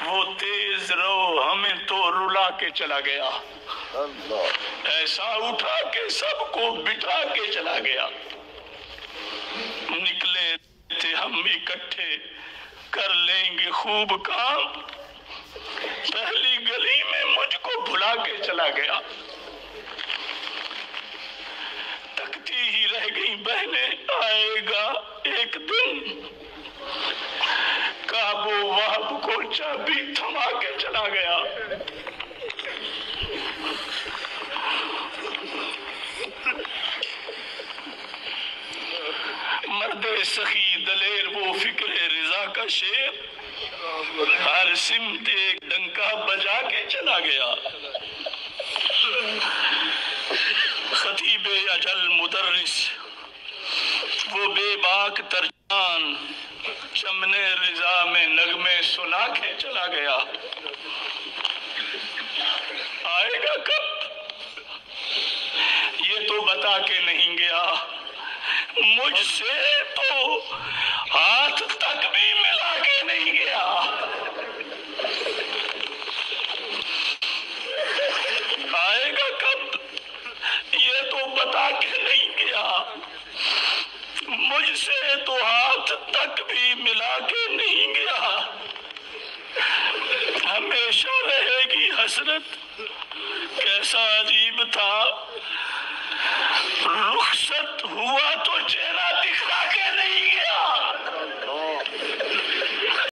وہ تیز رو ہمیں تو رلا کے چلا گیا، ایسا اٹھا کے سب کو بٹھا کے چلا گیا۔ نکلے تھے ہم اکٹھے کر لیں گے خوب کام، پہلی گلی میں مجھ کو بھلا کے چلا گیا۔ تکتی ہی رہ گئی بہنیں آئے گا ایک دن، کعب و وہب کو چابی تھما کے چلا گیا۔ مرد سخی دلیر وہ فکر رضا کا شیر، ہر سمت ایک ڈنکا بجا کے چلا گیا۔ خطیب اجل مدرس وہ بے باک ترجمان، چمن رضا میں نغمے سنا کے چلا گیا۔ آئے گا کب یہ تو بتا کے نہیں گیا، مجھ سے تو ہاتھ تک بھی ملا کے نہیں گیا۔ آئے گا کب یہ تو بتا کے نہیں گیا، مجھ سے تو ہاتھ تک بھی ملا کے نہیں گیا۔ ہمیشہ رہے گی حسرت، کیسا عجیب تھا، رخصت ہوا تو چہرہ دکھا